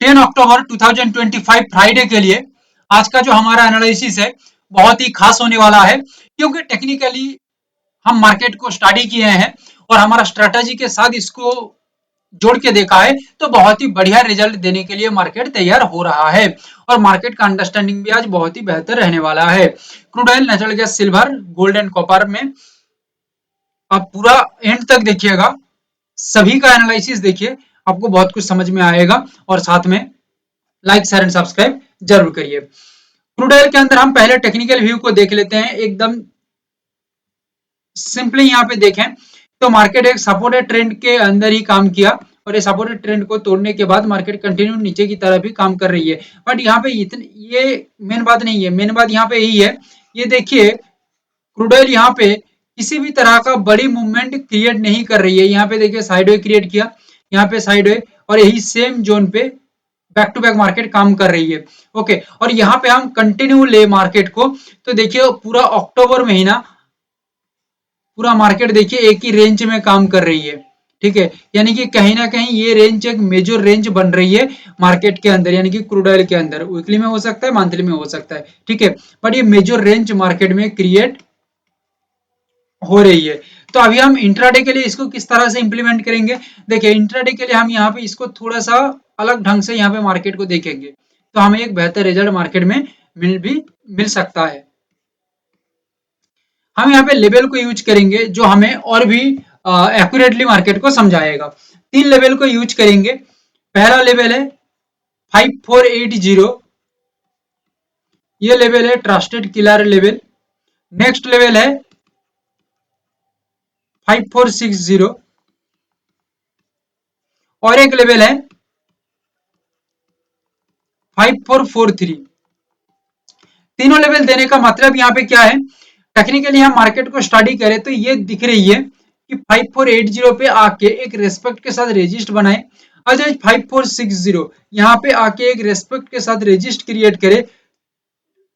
10 अक्टूबर 2025 Friday के लिए आज का जो हमारा एनालिसिस है बहुत ही खास होने वाला है, क्योंकि टेक्निकली हम मार्केट को स्टडी किए हैं और हमारा स्ट्रेटजी के साथ इसको जोड़ के देखा है, तो बहुत ही बढ़िया रिजल्ट देने के लिए मार्केट तैयार हो रहा है और मार्केट का अंडरस्टैंडिंग भी आज बहुत ही बेहतर रहने वाला है। Crude oil, natural gas, silver, gold and copper में आप पूरा एंड तक देखिएगा, सभी का एनालिसिस देखिए, आपको बहुत कुछ समझ में आएगा। और साथ में लाइक शेयर एंड सब्सक्राइब जरूर करिए। क्रूड ऑयल के अंदर हम पहले टेक्निकल व्यू को देख लेते हैं। एकदम सिंपली यहाँ पे देखें तो मार्केट एक सपोर्टेड ट्रेंड के अंदर ही काम किया और ये सपोर्टेड ट्रेंड को तोड़ने के बाद मार्केट कंटिन्यू नीचे की तरफ ही काम कर रही है। बट यहाँ पे इतनी ये मेन बात नहीं है, मेन बात यहाँ पे यही है, ये देखिए क्रूड ऑयल यहाँ पे किसी भी तरह का बड़ी मूवमेंट क्रिएट नहीं कर रही है। यहाँ पे देखिए साइडवे क्रिएट किया, यहाँ पे साइडवे, और यही सेम जोन पे बैक टू बैक मार्केट काम कर रही है। ओके, और यहाँ पे हम कंटिन्यू ले मार्केट को, तो देखिए पूरा अक्टूबर महीना पूरा मार्केट देखिए एक ही रेंज में काम कर रही है। ठीक है, यानी कि कहीं ना कहीं ये रेंज एक मेजर रेंज बन रही है मार्केट के अंदर, यानी कि क्रूड ऑयल के अंदर वीकली में हो सकता है, मंथली में हो सकता है। ठीक है, बट ये मेजर रेंज मार्केट में क्रिएट हो रही है। तो अभी हम इंट्राडे के लिए इसको किस तरह से इंप्लीमेंट करेंगे, देखिए इंट्राडे के लिए हम यहाँ पे इसको थोड़ा सा अलग ढंग से यहाँ पे मार्केट को देखेंगे, तो हमें एक बेहतर रिजल्ट मार्केट में मिल सकता है। हम यहाँ पे लेवल को यूज करेंगे जो हमें और भी एक्यूरेटली मार्केट को समझाएगा। 3 लेवल को यूज करेंगे। पहला लेवल है 5480, ये लेवल है trusted killer level. Next level है 5460 और एक लेवल है 5443। तीनों लेवल देने का मतलब यहाँ पे क्या है, टेक्निकली हम मार्केट को स्टडी करें तो ये दिख रही है कि 5480 पे आके एक रेस्पेक्ट के साथ रेजिस्ट बनाए, और जब 5460 यहाँ पे आके एक रेस्पेक्ट के साथ रेजिस्ट क्रिएट करे,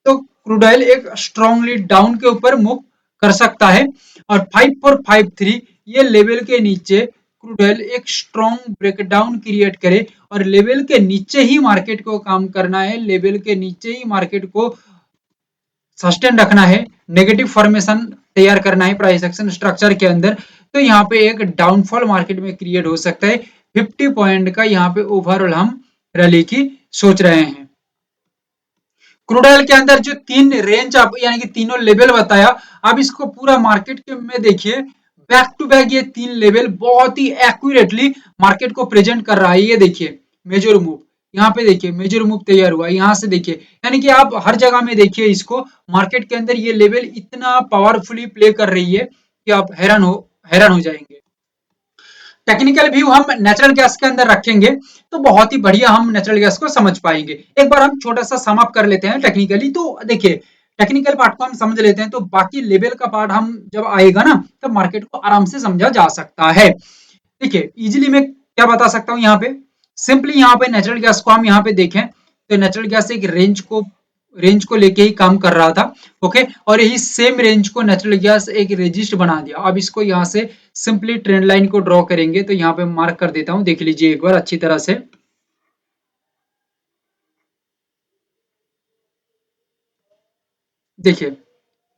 तो क्रूड ऑयल एक स्ट्रांगली डाउन के ऊपर मूव कर सकता है। और 5453 ये लेवल के नीचे क्रूड ऑयल एक स्ट्रॉन्ग ब्रेकडाउन क्रिएट करे, और लेवल के नीचे ही मार्केट को काम करना है, लेवल के नीचे ही मार्केट को सस्टेन रखना है, नेगेटिव फॉर्मेशन तैयार करना है प्राइस एक्शन स्ट्रक्चर के अंदर। तो यहाँ पे एक डाउनफॉल मार्केट में क्रिएट हो सकता है। 50 पॉइंट का यहाँ पे ओवरऑल हम रैली की सोच रहे हैं। क्रूड ऑयल के अंदर जो 3 रेंज आप यानी कि तीनों लेवल बताया, आप इसको पूरा मार्केट के में देखिए, बैक टू बैक ये 3 लेवल बहुत ही एक्यूरेटली मार्केट को प्रेजेंट कर रहा है। ये देखिए मेजर मूव, यहाँ पे देखिए मेजर मूव तैयार हुआ, यहाँ से देखिए, यानी कि आप हर जगह में देखिए इसको, मार्केट के अंदर ये लेवल इतना पावरफुली प्ले कर रही है कि आप हैरान हो जाएंगे। टेक्निकल व्यू हम नेचुरल गैस के अंदर रखेंगे तो बहुत ही बढ़िया हम नेचुरल गैस को समझ पाएंगे। एक बार हम छोटा सा सम अप कर लेते हैं टेक्निकली। तो देखिए टेक्निकल पार्ट को हम समझ लेते हैं, तो बाकी लेवल का पार्ट हम जब आएगा ना, तब मार्केट को आराम से समझा जा सकता है। देखिए इजिली मैं क्या बता सकता हूँ यहाँ पे, सिंपली यहाँ पे नेचुरल गैस को हम यहाँ पे देखें तो नेचुरल गैस एक रेंज को लेके ही काम कर रहा था। ओके, और यही सेम रेंज को नेचुरल गैस एक रेजिस्ट बना दिया। अब इसको यहाँ से सिंपली ट्रेंड लाइन को ड्रॉ करेंगे, तो यहाँ पे मार्क कर देता हूं, देख लीजिए एक बार अच्छी तरह से। देखिए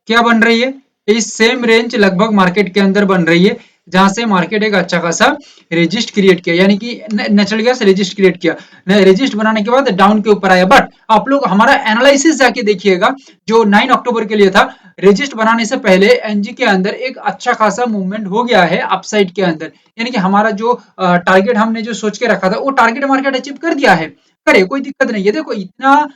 क्या बन रही है, इस सेम रेंज लगभग मार्केट के अंदर बन रही है, जहां से मार्केट एक अच्छा खासा रेजिस्ट क्रिएट किया, यानी कि नेचुरल गैस रेजिस्ट क्रिएट किया, रेजिस्ट बनाने के बाद डाउन के ऊपर आया। बट आप लोग हमारा एनालिसिस जाके देखिएगा जो 9 अक्टूबर के लिए था, रेजिस्ट बनाने से पहले एनजी के अंदर एक अच्छा खासा मूवमेंट हो गया है अपसाइड के अंदर, यानी कि हमारा जो टारगेट हमने जो सोच के रखा था वो टारगेट मार्केट अचीव कर दिया है। करे कोई दिक्कत नहीं है। देखो इतना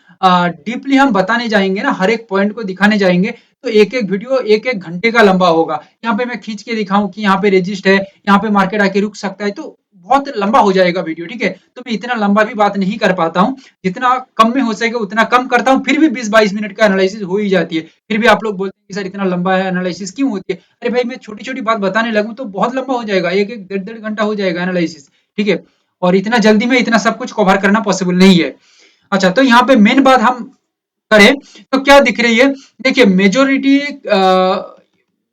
डीपली हम बताने जाएंगे ना, हर एक पॉइंट को दिखाने जाएंगे, तो एक एक वीडियो एक एक घंटे का लंबा होगा। यहाँ पे मैं खींच के दिखाऊं कि यहाँ पे रेजिस्ट है, यहाँ पे मार्केट आके रुक सकता है, तो बहुत लंबा हो जाएगा वीडियो। ठीक है, तो मैं इतना लंबा भी बात नहीं कर पाता हूँ, जितना कम में हो सके उतना कम करता हूँ। फिर भी 20-22 मिनट का एनालिसिस हो ही जाती है। फिर भी आप लोग बोलते हैं कि सर इतना लंबा एनालिसिस क्यों होती है। अरे भाई मैं छोटी छोटी बात बताने लगूँ तो बहुत लंबा हो जाएगा, एक एक 1.5 घंटा हो जाएगा एनालिसिस। ठीक है, और इतना जल्दी में इतना सब कुछ कवर करना पॉसिबल नहीं है। अच्छा, तो यहाँ पे मेन बात हम करें तो क्या दिख रही है, देखिए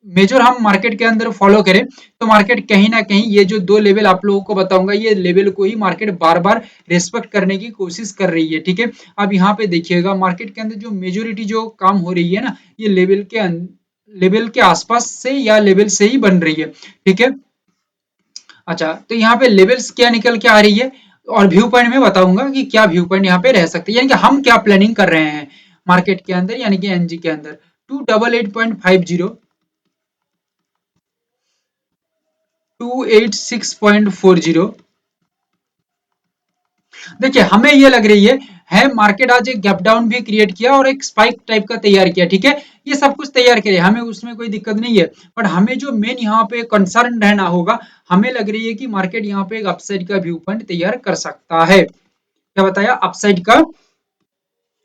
मेजर हम मार्केट के अंदर फॉलो करें तो मार्केट कहीं ना कहीं ये जो दो लेवल आप लोगों को बताऊंगा, ये लेवल को ही मार्केट बार बार रेस्पेक्ट करने की कोशिश कर रही है। ठीक है, अब यहाँ पे देखिएगा मार्केट के अंदर जो मेजोरिटी जो काम हो रही है ना, ये लेवल के आसपास से या लेवल से ही बन रही है। ठीक है, अच्छा तो यहाँ पे लेवल्स क्या निकल के आ रही है, और व्यू पॉइंट में बताऊंगा कि क्या व्यू पॉइंट यहाँ पे रह सकते हैं, यानी कि हम क्या प्लानिंग कर रहे हैं मार्केट के अंदर, यानी कि एनजी के अंदर 288.50, 286.40। देखिए हमें ये लग रही है मार्केट आज एक गैप डाउन भी क्रिएट किया और एक स्पाइक टाइप का तैयार किया। ठीक है, ये सब कुछ तैयार करे, हमें उसमें कोई दिक्कत नहीं है, बट हमें जो मेन यहाँ पे कंसर्न रहना होगा, हमें लग रही है कि मार्केट यहाँ पे एक अपसाइड का व्यू पॉइंट तैयार कर सकता है। क्या बताया, अपसाइड का,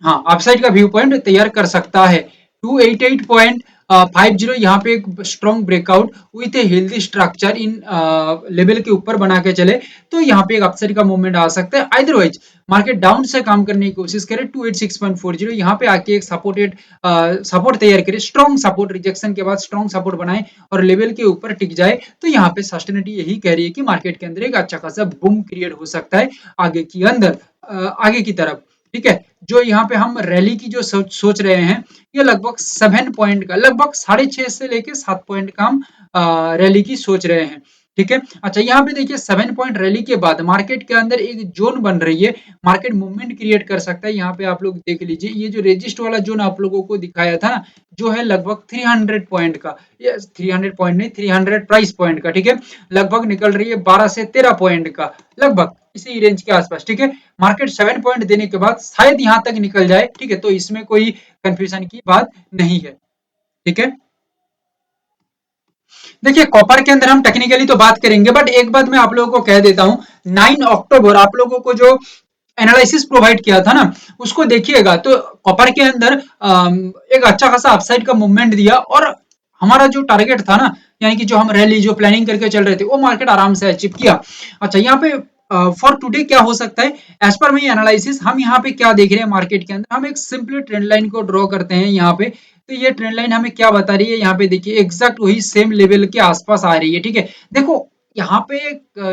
हाँ अपसाइड का व्यू पॉइंट तैयार कर सकता है। 288.50 यहाँ पे एक strong breakout with a healthy structure in level के ऊपर बना के चले तो यहाँ पे एक अपसाइड का मूवमेंट आ सकता है। अदरवाइज मार्केट डाउन से काम करने की कोशिश करे 286.40 यहाँ पे आके एक सपोर्ट तैयार करे, स्ट्रॉन्ग सपोर्ट, रिजेक्शन के बाद स्ट्रॉन्ग सपोर्ट बनाए और लेवल के ऊपर टिक जाए, तो यहाँ पे सस्टेनिटी यही कह रही है कि मार्केट के अंदर एक अच्छा खासा बूम क्रिएट हो सकता है आगे की अंदर, आगे की तरफ। ठीक है, जो यहाँ पे हम रैली की जो सोच रहे हैं, ये लगभग 7 पॉइंट का, लगभग 6.5 से लेके 7 पॉइंट का हम रैली की सोच रहे हैं। ठीक है, अच्छा यहाँ पे देखिए 7 पॉइंट रैली के बाद मार्केट के अंदर एक जोन बन रही है, मार्केट मूवमेंट क्रिएट कर सकता है। यहाँ पे आप लोग देख लीजिए, ये जो रेजिस्ट वाला जोन आप लोगों को दिखाया था ना, जो है लगभग 300 पॉइंट का, ये 300 पॉइंट नहीं, 300 प्राइस पॉइंट का। ठीक है, लगभग निकल रही है 12 से 13 पॉइंट का, लगभग इसी रेंज के आसपास। ठीक है, मार्केट 7 पॉइंट देने के बाद शायद यहाँ तक निकल जाए। ठीक है, तो इसमें कोई कंफ्यूजन की बात नहीं है। ठीक है, देखिए कॉपर के अंदर हम टेक्निकली तो बात करेंगे, बट एक बात मैं आप लोगों को कह देता हूँ, 9 अक्टूबर आप लोगों को जो एनालिसिस प्रोवाइड किया था ना, उसको देखिएगा तो कॉपर के अंदर एक अच्छा खासा अपसाइड का मूवमेंट दिया, और हमारा जो टारगेट था ना, यानी कि जो हम रैली जो प्लानिंग करके चल रहे थे, वो मार्केट आराम से अचीव किया। अच्छा यहाँ पे फॉर टुडे क्या हो सकता है, एज पर माई एनालिसिस हम यहाँ पे क्या देख रहे हैं मार्केट के अंदर, हम एक सिंपली ट्रेंड लाइन को ड्रॉ करते हैं यहाँ पे, तो ये ट्रेंड लाइन हमें क्या बता रही है, यहाँ पे देखिए एग्जैक्ट वही सेम लेवल के आसपास आ रही है। ठीक है, देखो यहाँ पे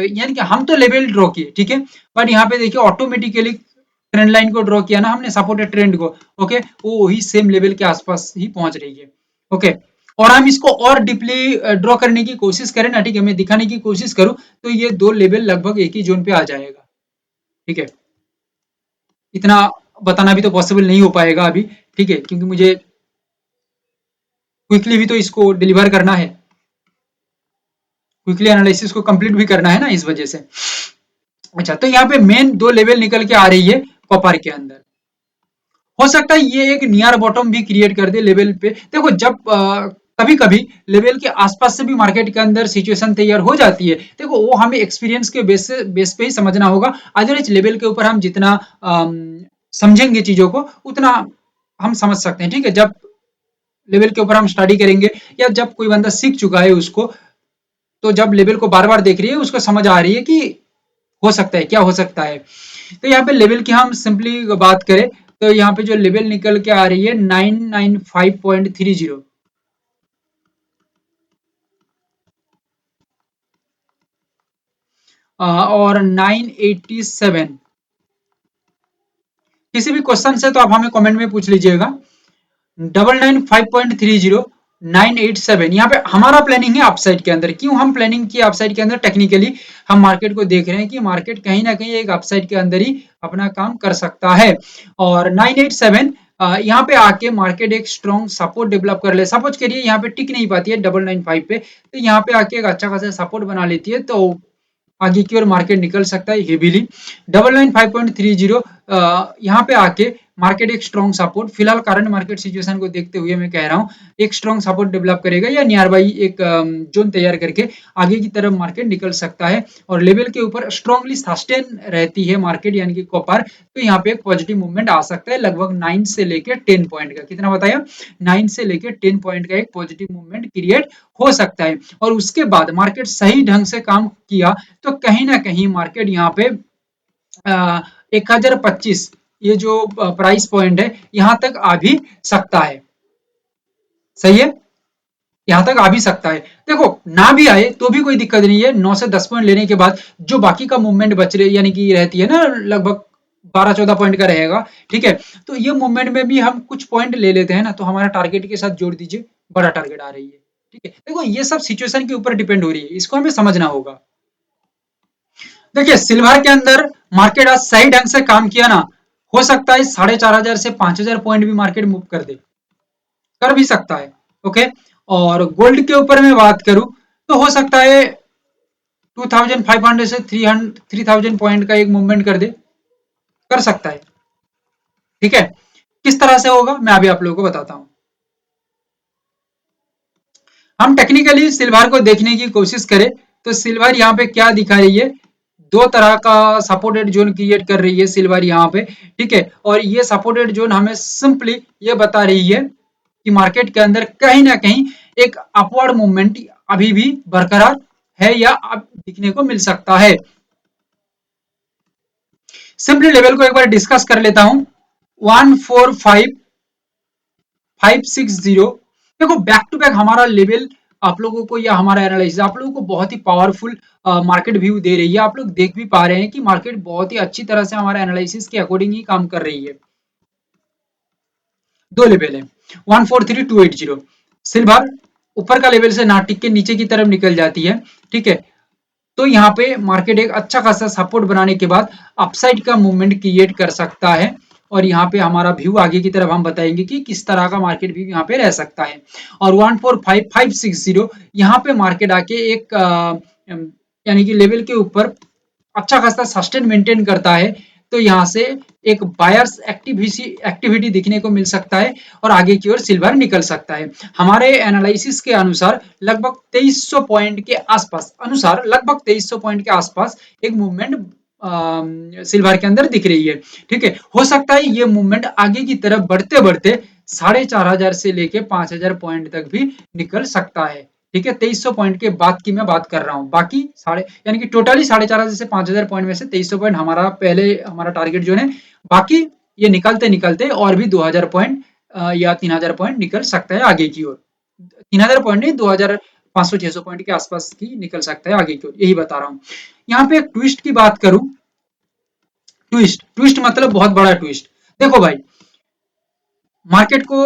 यानी कि हम तो लेवल ड्रॉ किए, ठीक है, बट यहाँ पे देखिए ऑटोमेटिकली ट्रेंड लाइन को ड्रॉ किया ना हमने, सपोर्टेड ट्रेंड को, ओके, वो वही सेम लेवल के आसपास ही पहुंच रही है। ओके, और हम इसको और डीपली ड्रॉ करने की कोशिश करें ना, ठीक है, मैं दिखाने की कोशिश करूं तो ये दो लेवल लगभग एक ही जोन पे आ जाएगा। ठीक है, इतना बताना भी तो पॉसिबल नहीं हो पाएगा अभी। ठीक है, क्योंकि मुझे क्विकली भी तो इसको डिलीवर करना है, क्विकली एनालिसिस को कंप्लीट भी करना है ना, इस वजह से। अच्छा तो यहाँ पे मेन दो लेवल निकल के आ रही है कॉपर के अंदर, हो सकता है ये एक नियर बॉटम भी क्रिएट कर दे लेवल पे। देखो जब कभी कभी लेवल के आसपास से भी मार्केट के अंदर सिचुएशन तैयार हो जाती है, देखो वो हमें एक्सपीरियंस के बेस पे ही समझना होगा। अदरवाइज लेवल के ऊपर हम जितना समझेंगे चीजों को उतना हम समझ सकते हैं। ठीक है, जब लेवल के ऊपर हम स्टडी करेंगे, या जब कोई बंदा सीख चुका है उसको, तो जब लेवल को बार बार देख रही है उसको समझ आ रही है कि हो सकता है, क्या हो सकता है। तो यहाँ पे लेवल की हम सिंपली बात करें तो यहाँ पे जो लेवल निकल के आ रही है 995.30, और 987। किसी भी क्वेश्चन है तो आप हमें कमेंट में पूछ लीजिएगा। 995.30, 987, यहाँ पे हमारा प्लानिंग है अपसाइड के अंदर। क्यों हम प्लानिंग किया अपसाइड के अंदर, टेक्निकली हम मार्केट को देख रहे हैं कि मार्केट कहीं ना कहीं एक अपसाइड के अंदर ही अपना काम कर सकता है। और 987 यहाँ पे आके मार्केट एक स्ट्रॉन्ग सपोर्ट डेवलप कर ले, सपोज करिए यहाँ पे टिक नहीं पाती है 995 पे, तो यहाँ पे आके एक अच्छा खासा सपोर्ट बना लेती है, तो आगे की ओर मार्केट निकल सकता है हेवीली। 995.30 यहाँ पे आके मार्केट एक स्ट्रॉन्ग सपोर्ट, फिलहाल करंट मार्केट सिचुएशन को देखते हुए मैं कह रहा हूँ, एक स्ट्रॉन्ग सपोर्ट डेवलप करेगा या नियर बाई एक जोन तैयार करके आगे की तरफ मार्केट निकल सकता है, और लेवल के ऊपर स्ट्रॉन्गली सस्टेन रहती है मार्केट, यानी कि कॉपर, तो यहाँ पे एक पॉजिटिव मूवमेंट आ सकता है लगभग 9 से लेकर 10 पॉइंट का। कितना बताया, 9 से लेकर 10 पॉइंट का एक पॉजिटिव मूवमेंट क्रिएट हो सकता है। और उसके बाद मार्केट सही ढंग से काम किया तो कहीं ना कहीं मार्केट यहाँ पे 1025, ये जो प्राइस पॉइंट है यहाँ तक आ भी सकता है। सही है, यहाँ तक आ भी सकता है। देखो ना भी आए तो भी कोई दिक्कत नहीं है, 9 से 10 पॉइंट लेने के बाद जो बाकी का मूवमेंट बच रही यानी कि रहती है ना, लगभग 12-14 पॉइंट का रहेगा, ठीक है। तो ये मूवमेंट में भी हम कुछ पॉइंट ले लेते हैं ना, तो हमारा टारगेट के साथ जोड़ दीजिए, बड़ा टारगेट आ रही है, ठीक है। देखो ये सब सिचुएशन के ऊपर डिपेंड हो रही है, इसको हमें समझना होगा। देखिए सिल्वर के अंदर मार्केट आज सही ढंग से काम किया ना, हो सकता है 4,500 से 5,000 पॉइंट भी मार्केट मूव कर दे, कर भी सकता है, ओके। और गोल्ड के ऊपर मैं बात करूं तो हो सकता है 2,500 से 3,000 पॉइंट का एक मूवमेंट कर दे, कर सकता है, ठीक है। किस तरह से होगा मैं अभी आप लोगों को बताता हूं। हम टेक्निकली सिल्वर को देखने की कोशिश करें तो सिल्वर यहाँ पे क्या दिखा रही है, दो तरह का सपोर्टेड जोन क्रिएट कर रही है सिल्वर यहाँ पे, ठीक है। और ये सपोर्टेड जोन हमें सिंपली ये बता रही है कि मार्केट के अंदर कहीं ना कहीं एक अपवर्ड मूवमेंट अभी भी बरकरार है या अब दिखने को मिल सकता है। सिंपली लेवल को एक बार डिस्कस कर लेता हूं, 145,560। देखो बैक टू बैक हमारा लेवल आप लोगों को या हमारा एनालिसिस आप लोगों को बहुत ही पावरफुल मार्केट व्यू दे रही है। आप लोग देख भी पा रहे हैं कि मार्केट बहुत ही अच्छी तरह से हमारा एनालिसिस के अकॉर्डिंग ही काम कर रही है। दो लेवल है, 143,280। सिल्वर ऊपर का लेवल से ना टिक के नीचे की तरफ निकल जाती है, ठीक है। तो यहाँ पे मार्केट एक अच्छा खासा सपोर्ट बनाने के बाद अपसाइड का मूवमेंट क्रिएट कर सकता है। और यहाँ पे हमारा व्यू आगे की तरफ हम बताएंगे कि किस तरह का मार्केट व्यू यहाँ पे रह सकता है। और 145,560 यहाँ पे मार्केट आके एक यानी कि लेवल के ऊपर अच्छा खासा सस्टेन मेंटेन करता है। तो यहाँ से एक बायर्स एक्टिविटी दिखने को मिल सकता है और आगे की ओर सिल्वर निकल सकता है। हमारे एनालिसिस के अनुसार लगभग 2300 पॉइंट के आसपास, अनुसार लगभग 2300 पॉइंट के आसपास एक मूवमेंट सिल्वर के अंदर दिख रही है, ठीक है। हो सकता है ये मूवमेंट आगे की तरफ बढ़ते बढ़ते 4,500 से लेके 5,000 पॉइंट तक भी निकल सकता है, ठीक है। 2300 पॉइंट के बाद की मैं बात कर रहा हूँ, बाकी साढ़े यानी कि टोटली 4,500 से 5,000 पॉइंट में से 2300 पॉइंट हमारा पहले हमारा टारगेट जो है, बाकी ये निकलते निकलते और भी 2,000 पॉइंट या 3,000 पॉइंट निकल सकता है आगे की ओर। 3,000 पॉइंट नहीं, 2,500-600 पॉइंट के आसपास की निकल सकता है आगे की ओर, यही बता रहा हूँ। यहाँ पे एक ट्विस्ट की बात करूं, ट्विस्ट ट्विस्ट मतलब बहुत बड़ा ट्विस्ट। देखो भाई मार्केट को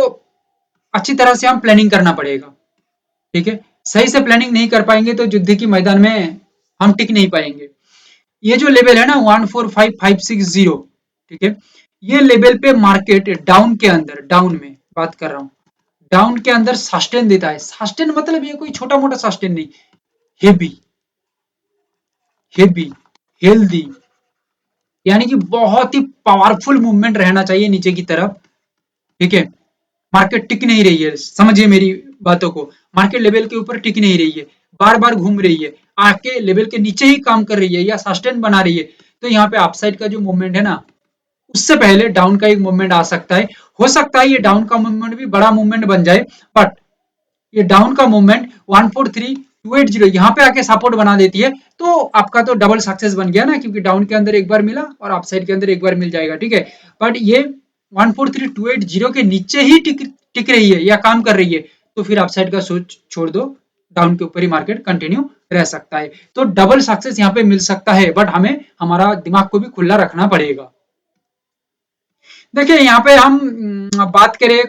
अच्छी तरह से हम प्लानिंग करना पड़ेगा, ठीक है। सही से प्लानिंग नहीं कर पाएंगे तो युद्ध की मैदान में हम टिक नहीं पाएंगे। ये जो लेवल है ना 145,560, ठीक है, ये लेवल पे मार्केट डाउन के अंदर, डाउन में बात कर रहा हूं, डाउन के अंदर सस्टेन देता है। सस्टेन मतलब ये कोई छोटा मोटा सस्टेन नहीं, हेवी हेवी हेल्दी, यानी कि बहुत ही पावरफुल मूवमेंट रहना चाहिए नीचे की तरफ, ठीक है। मार्केट टिक नहीं रही है, समझिए मेरी बातों को, मार्केट लेवल के ऊपर टिक नहीं रही है, बार बार घूम रही है, आके लेवल के नीचे ही काम कर रही है या सस्टेन बना रही है। तो यहाँ पे अपसाइड का जो मूवमेंट है ना, उससे पहले डाउन का एक मूवमेंट आ सकता है। हो सकता है ये डाउन का मूवमेंट भी बड़ा मूवमेंट बन जाए, बट ये डाउन का मूवमेंट 143,280 यहाँ पे आके सपोर्ट बना देती है, तो आपका तो डबल सक्सेस बन गया ना, क्योंकि डाउन के अंदर एक बार मिला और अपसाइड के अंदर एक बार मिल जाएगा, ठीक है। बट ये 143,280 के नीचे ही टिक रही है या काम कर रही है, तो फिर अपसाइड का सोच छोड़ दो, डाउन के ऊपर ही मार्केट कंटिन्यू रह सकता है। तो डबल सक्सेस यहाँ पे मिल सकता है, बट हमें हमारा दिमाग को भी खुला रखना पड़ेगा। देखिए यहाँ पे हम बात करें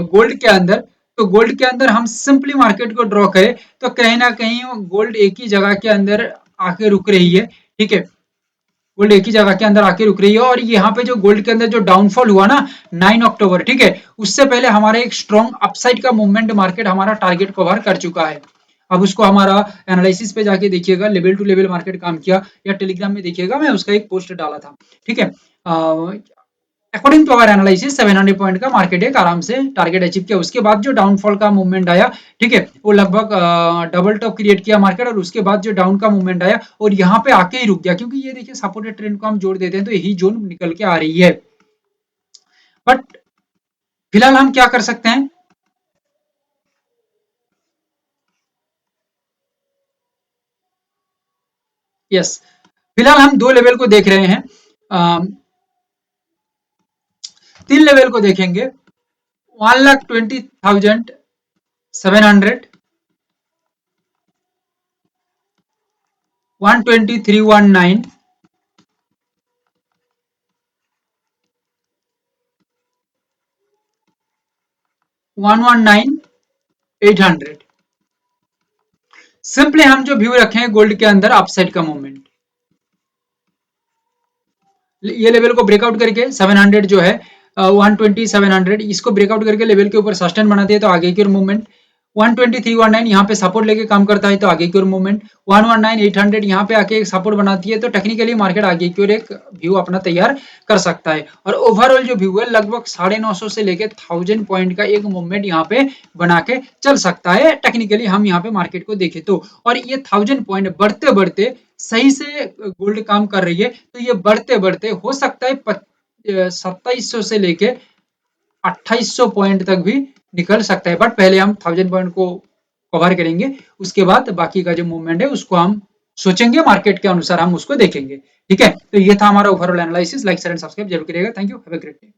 गोल्ड के अंदर, तो गोल्ड के अंदर हम सिंपली मार्केट को ड्रॉ करें तो कहीं ना कहीं गोल्ड एक ही जगह के अंदर आके रुक रही है, ठीक है। गोल्ड एक ही जगह के अंदर आके रुक रही है और यहाँ पे जो गोल्ड के अंदर जो डाउनफॉल हुआ ना 9 अक्टूबर, ठीक है, उससे पहले हमारा एक स्ट्रॉन्ग अपसाइड का मूवमेंट मार्केट हमारा टारगेट कवर कर चुका है। अब उसको हमारा एनालिसिस पे जाके देखिएगा, लेवल टू लेवल मार्केट काम किया, या टेलीग्राम में देखिएगा, मैं उसका एक पोस्ट डाला था, ठीक है। According to our analysis 700 point का मार्केट एक आराम से टारगेट अचीव किया। उसके बाद जो डाउनफॉल का मूवमेंट आया, ठीक है, वो लगभग डबल टॉप क्रिएट किया मार्केट, और उसके बाद जो डाउन का मूवमेंट आया और यहाँ पे आके ही रुक गया, क्योंकि ये देखिए सपोर्टेड ट्रेंड को हम जोड़ देते हैं तो यही जोन निकल के आ रही है। बट फिलहाल हम क्या कर सकते हैं, यस, फिलहाल हम दो लेवल को देख रहे हैं, तीन लेवल को देखेंगे, 1,20,700, 12319, 119,800। सिंपली हम जो व्यू रखे हैं गोल्ड के अंदर अपसाइड का मूवमेंट, ये लेवल को ब्रेकआउट करके 700 जो है 120,700 इसको ब्रेकआउट करके लेवल के ऊपर सस्टेन बनाती है तो आगे की ओर मूवमेंट। 12319 यहाँ पे सपोर्ट लेके काम करता है तो आगे की ओर मूवमेंट। 119,800 यहाँ पे आके एक सपोर्ट बनाती है तो टेक्निकली मार्केट आगे की ओर एक व्यू अपना तैयार कर सकता है। और ओवरऑल जो व्यू है लगभग 950 से लेके 1000 पॉइंट का एक मूवमेंट यहाँ पे बना के चल सकता है टेक्निकली हम यहाँ पे मार्केट को देखें तो। और ये 1000 पॉइंट बढ़ते बढ़ते सही से गोल्ड काम कर रही है तो ये बढ़ते बढ़ते हो सकता है 2700 से लेके 2800 पॉइंट तक भी निकल सकता है। बट पहले हम 1000 पॉइंट को कवर करेंगे, उसके बाद बाकी का जो मूवमेंट है उसको हम सोचेंगे, मार्केट के अनुसार हम उसको देखेंगे। ठीक है, तो ये था हमारा overall analysis. Like share and subscribe जरूर करिएगा। Thank you, have a great day.